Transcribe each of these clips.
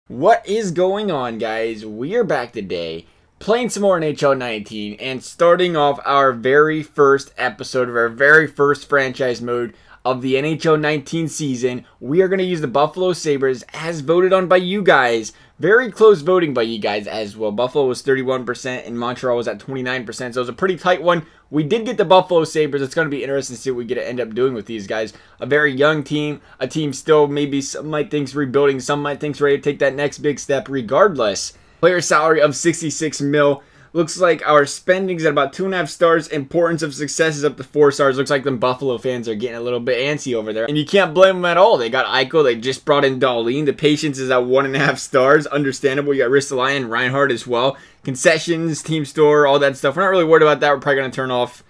What is going on, guys? We are back today playing some more NHL 19 and starting off our very first episode of our very first franchise mode of the NHL 19 season. We are going to use the Buffalo Sabres as voted on by you guys. Very close voting by you guys as well. Buffalo was 31% and Montreal was at 29%, so it was a pretty tight one. We did get the Buffalo Sabres. It's going to be interesting to see what we get to end up doing with these guys. A very young team, a team still maybe some might think's rebuilding, some might think's ready to take that next big step regardless. Player salary of 66 mil. Looks like our spending's at about 2.5 stars. Importance of success is up to 4 stars. Looks like them Buffalo fans are getting a little bit antsy over there. And you can't blame them at all. They got Eichel. They just brought in Darlene. The patience is at 1.5 stars. Understandable. You got Ristolainen, Reinhardt as well. Concessions, team store, all that stuff. We're not really worried about that. We're probably going to turn off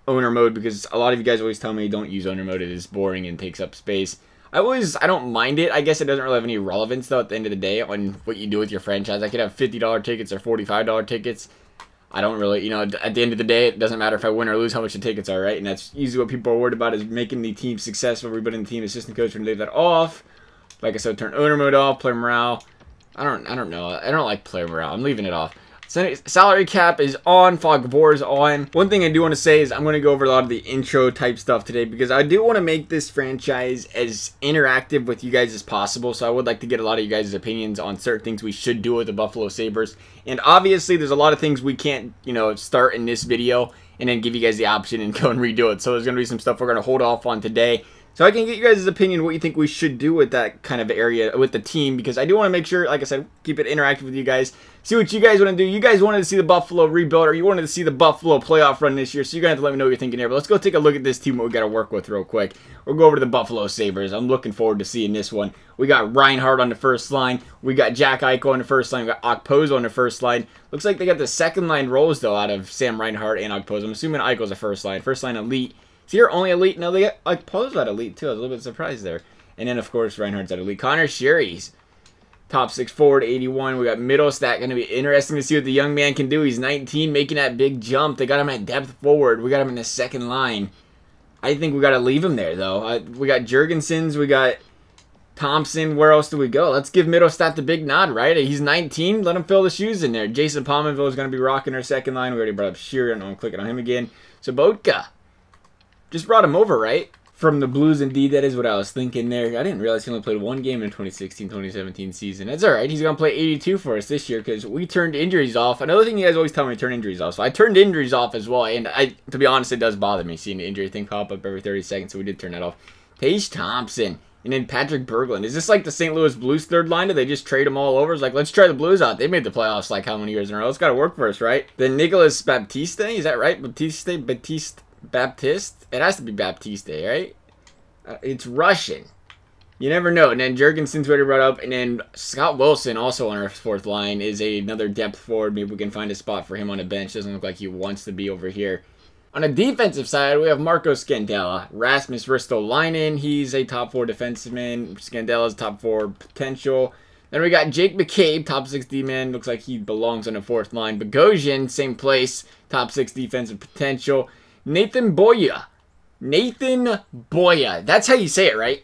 owner mode because a lot of you guys always tell me don't use owner mode. It is boring and takes up space. I don't mind it. I guess it doesn't really have any relevance though at the end of the day on what you do with your franchise. I could have $50 tickets or $45 tickets. I don't really, at the end of the day, it doesn't matter if I win or lose how much the tickets are, right? And that's usually what people are worried about is making the team successful. Everybody in the team, assistant coach, would leave that off. Like I said, turn owner mode off, player morale. I don't know. I don't like player morale. I'm leaving it off. Salary cap is on, Fog Vor is on. One thing I do want to say is I'm going to go over a lot of the intro type stuff today because I do want to make this franchise as interactive with you guys as possible. So I would like to get a lot of you guys' opinions on certain things we should do with the Buffalo Sabres. And obviously there's a lot of things we can't, start in this video and then give you guys the option and go and redo it. So there's going to be some stuff we're going to hold off on today. So I can get you guys' opinion what you think we should do with that kind of area with the team because I do want to make sure, like I said, keep it interactive with you guys. See what you guys want to do. You guys wanted to see the Buffalo rebuild or you wanted to see the Buffalo playoff run this year. So you're going to have to let me know what you're thinking here. But let's go take a look at this team, what we got to work with real quick. We'll go over to the Buffalo Sabres. I'm looking forward to seeing this one. We got Reinhardt on the first line. We got Jack Eichel on the first line. We got Okposo on the first line. Looks like they got the second line roles, though, out of Sam Reinhardt and Okposo. I'm assuming Eichel's the first line. First line elite. Is here only elite? No, they got Okposo at elite, too. I was a little bit surprised there. And then, of course, Reinhardt's at elite. Connor Sherry's top 6 forward, 81. We got Middlestat. Going to be interesting to see what the young man can do. He's 19, making that big jump. They got him at depth forward. We got him in the second line. I think we got to leave him there, though. We got Jurgensons. We got Thompson. Where else do we go? Let's give Middlestat the big nod, right? He's 19. Let him fill the shoes in there. Jason Pominville is going to be rocking our second line. We already brought up Shearer. No, I'm clicking on him again. Sobotka. Just brought him over, right? From the Blues, indeed. That is what I was thinking there. I didn't realize he only played one game in the 2016-2017 season. That's all right. He's going to play 82 for us this year because we turned injuries off. Another thing you guys always tell me, turn injuries off. So I turned injuries off as well. And to be honest, it does bother me seeing the injury thing pop up every 30 seconds. So we did turn that off. Tage Thompson. And then Patrick Berglund. Is this like the St. Louis Blues third line? Did they just trade them all over? It's like, let's try the Blues out. They made the playoffs like how many years in a row? It's got to work for us, right? Then Nicholas Baptiste. Is that right? Baptiste? It has to be Baptiste, right? It's Russian. You never know. And then Jurgenson's already brought up. And then Scott Wilson, also on our fourth line, is another depth forward. Maybe we can find a spot for him on the bench. Doesn't look like he wants to be over here. On the defensive side, we have Marco Scandella. Rasmus Ristolainen. He's a top 4 defenseman. Scandella's top 4 potential. Then we got Jake McCabe, top 6 D-man. Looks like he belongs on the fourth line. Bogosian, same place. Top 6 defensive potential. Nathan Boya. That's how you say it, right?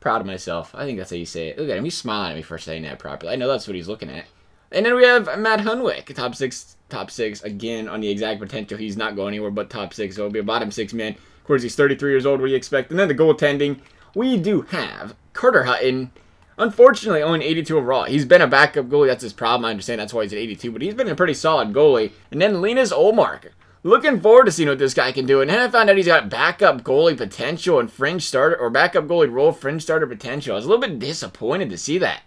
Proud of myself. I think that's how you say it. Look at him. He's smiling at me for saying that properly. I know that's what he's looking at. And then we have Matt Hunwick. Top 6. Again, on the exact potential. He's not going anywhere but top 6. So it'll be a bottom 6 man. Of course, he's 33 years old. What do you expect? And then the goaltending. We do have Carter Hutton. Unfortunately, only 82 overall. He's been a backup goalie. That's his problem. I understand that's why he's at 82. But he's been a pretty solid goalie. And then Linus Ullmark. Looking forward to seeing what this guy can do. And then I found out he's got backup goalie potential and fringe starter, or backup goalie role, fringe starter potential. I was a little bit disappointed to see that.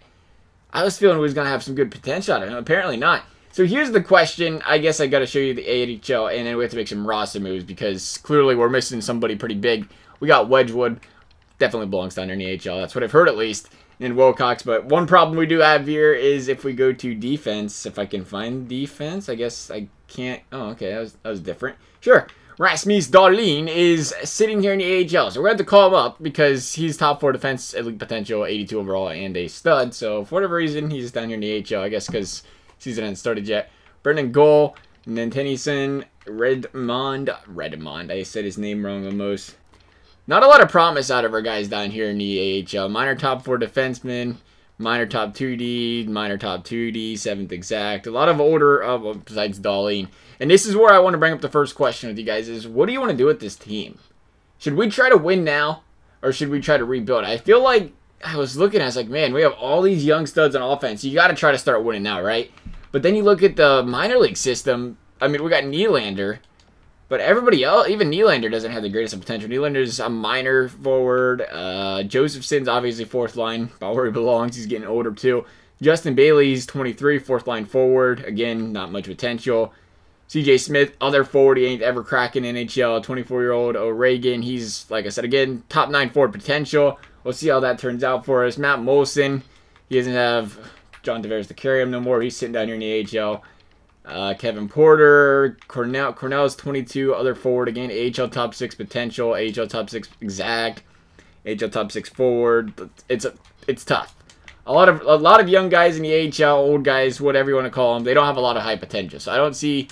I was feeling he was going to have some good potential out of him. Apparently not. So here's the question. I guess I got to show you the AHL, and then we have to make some roster moves because clearly we're missing somebody pretty big. We got Wedgwood. Definitely belongs down there in the AHL. That's what I've heard at least. And Wilcox. But one problem we do have here is if we go to defense, if I can find defense, I guess I can't. Oh, okay. That was different. Sure. Rasmus Darlene is sitting here in the AHL. So we're going to have to call him up because he's top 4 defense, elite potential, 82 overall, and a stud. So for whatever reason, he's down here in the AHL. I guess because season hasn't started yet. Brendan Goal, and then Tennyson, Redmond. I said his name wrong almost. Not a lot of promise out of our guys down here in the AHL. Minor top 4 defensemen. Minor top 2D, minor top 2D, 7th exact. A lot of older, besides Darlene. And this is where I want to bring up the first question with you guys is, what do you want to do with this team? Should we try to win now, or should we try to rebuild? I feel like, I was looking, I was like, man, we have all these young studs on offense. You got to try to start winning now, right? But then you look at the minor league system. I mean, we got Nylander. But everybody else, even Nylander doesn't have the greatest of potential. Nylander's a minor forward. Josephson's obviously fourth line, about where he belongs. He's getting older too. Justin Bailey's 23, fourth line forward. Again, not much potential. CJ Smith, other forward, he ain't ever cracking NHL. 24-year-old O'Regan, he's, like I said, again, top 9 forward potential. We'll see how that turns out for us. Matt Molson, he doesn't have John Tavares to carry him no more. He's sitting down here in the AHL. Kevin Porter, Cornell's 22, other forward, again, AHL top 6 potential, AHL top 6 exact, AHL top 6 forward. It's tough. A lot of young guys in the AHL, old guys, whatever you want to call them, they don't have a lot of high potential. So I don't see,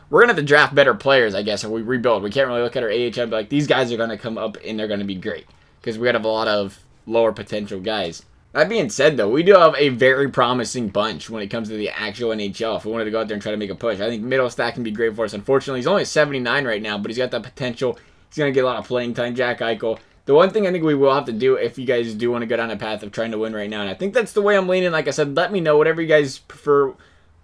we're going to have to draft better players, I guess, if we rebuild. We can't really look at our AHL and be like, these guys are going to come up and they're going to be great. Because we have a lot of lower potential guys. That being said, though, we do have a very promising bunch when it comes to the actual NHL. If we wanted to go out there and try to make a push, I think Middlestat can be great for us. Unfortunately, he's only 79 right now, but he's got that potential. He's going to get a lot of playing time. Jack Eichel. The one thing I think we will have to do if you guys do want to go down a path of trying to win right now, and I think that's the way I'm leaning. Like I said, let me know whatever you guys prefer.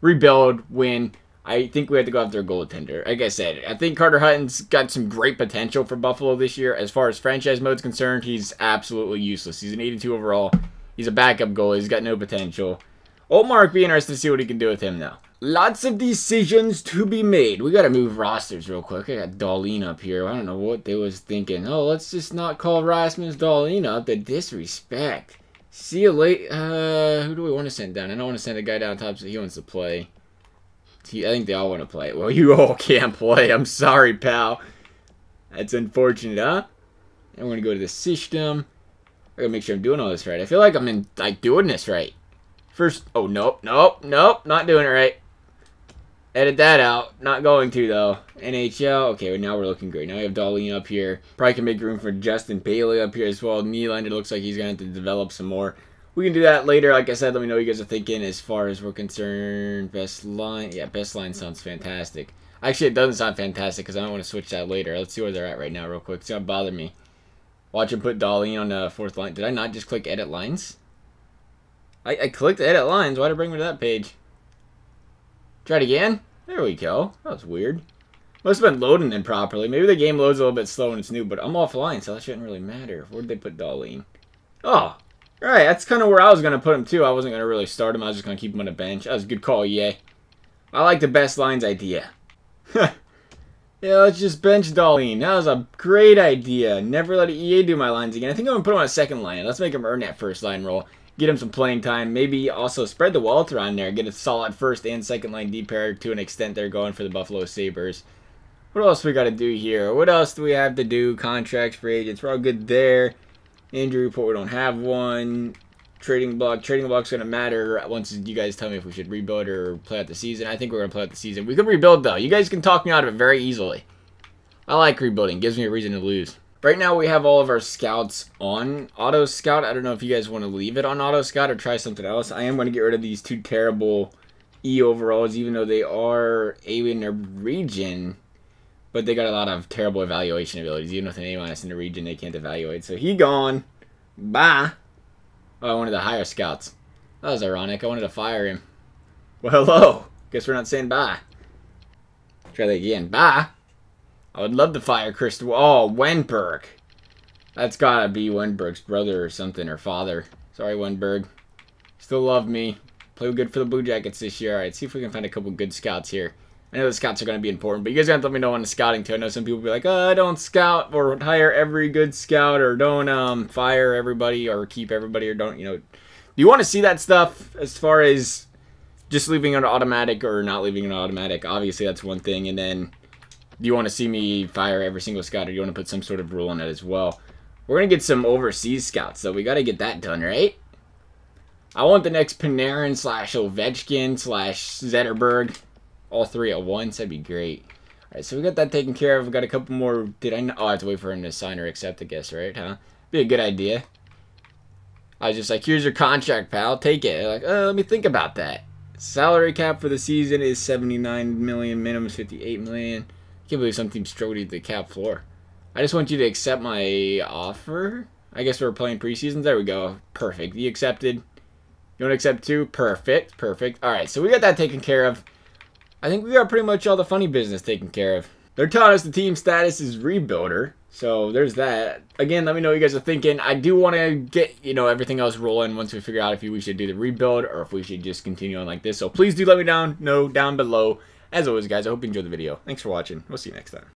Rebuild, win. I think we have to go after a goaltender. Like I said, I think Carter Hutton's got some great potential for Buffalo this year. As far as franchise mode's concerned, he's absolutely useless. He's an 82 overall. He's a backup goalie. He's got no potential. Oldmark, be interested to see what he can do with him now. Lots of decisions to be made. We got to move rosters real quick. I got Darlene up here. I don't know what they was thinking. Oh, let's just not call Rasmus Darlene up. The disrespect. See you later. Who do we want to send down? I don't want to send a guy down top so he wants to play. I think they all want to play. Well, you all can't play. I'm sorry, pal. That's unfortunate, huh? And we're going to go to the system. I gotta make sure I'm doing all this right. I feel like I'm doing this right. First, oh, nope, not doing it right. Edit that out. Not going to, though. NHL, okay, well, now we're looking great. Now we have Darlene up here. Probably can make room for Justin Bailey up here as well. Nylander looks like he's going to have to develop some more. We can do that later. Like I said, let me know what you guys are thinking as far as we're concerned. Best line, yeah, best line sounds fantastic. Actually, it doesn't sound fantastic because I don't want to switch that later. Let's see where they're at right now real quick. It's going to bother me. Watch him put Darlene on the fourth line. Did I not just click edit lines? I clicked edit lines. Why did it bring me to that page? Try it again. There we go. That was weird. Must have been loading improperly. Maybe the game loads a little bit slow when it's new, but I'm offline, so that shouldn't really matter. Where did they put Darlene? Oh, alright. That's kind of where I was going to put him, too. I wasn't going to really start him. I was just going to keep him on the bench. That was a good call, EA. I like the best lines idea. Yeah, let's just bench Darlene. That was a great idea. Never let EA do my lines again. I think I'm going to put him on a second line. Let's make him earn that first line role. Get him some playing time. Maybe also spread the wealth around there. Get a solid first and second line D pair to an extent they're going for the Buffalo Sabres. What else we got to do here? What else do we have to do? Contracts, free agents. We're all good there. Injury report, we don't have one. Trading block. Trading block's going to matter once you guys tell me if we should rebuild or play out the season. I think we're going to play out the season. We could rebuild, though. You guys can talk me out of it very easily. I like rebuilding. Gives me a reason to lose. Right now, we have all of our scouts on Auto Scout. I don't know if you guys want to leave it on Auto Scout or try something else. I am going to get rid of these two terrible E overalls, even though they are in their region. But they got a lot of terrible evaluation abilities. Even with an A- in the region, they can't evaluate. So he gone. Bye. Oh, I wanted to hire scouts. That was ironic. I wanted to fire him. Well, hello. Guess we're not saying bye. Try that again. Bye. I would love to fire Chris. Oh, Wenberg. That's gotta be Wenberg's brother or something, or father. Sorry, Wenberg. Still love me. Play good for the Blue Jackets this year. Alright, see if we can find a couple good scouts here. I know the scouts are going to be important, but you guys got to let me know on the scouting too. I know some people be like, oh, don't scout or hire every good scout, or don't fire everybody or keep everybody, or don't, do you want to see that stuff as far as just leaving it automatic or not leaving it automatic? Obviously, that's one thing. And then do you want to see me fire every single scout, or do you want to put some sort of rule on it as well? We're going to get some overseas scouts, so we got to get that done, right? I want the next Panarin / Ovechkin / Zetterberg. All three at once. That'd be great. Alright, so we got that taken care of. We got a couple more. Did I know? Oh, I have to wait for him to sign or accept, I guess, right? Huh? Be a good idea. I was just like, here's your contract, pal. Take it. They're like, let me think about that. Salary cap for the season is 79 million. Minimum is 58 million. I can't believe some teams struggle to the cap floor. I just want you to accept my offer. I guess we're playing preseasons. There we go. Perfect. You accepted. You want to accept too? Perfect. Perfect. All right, so we got that taken care of. I think we got pretty much all the funny business taken care of. They're telling us the team status is rebuilder. So there's that. Again, let me know what you guys are thinking. I do want to get, everything else rolling once we figure out if we should do the rebuild or if we should just continue on like this. So please do let me know down below. As always, guys, I hope you enjoyed the video. Thanks for watching. We'll see you next time.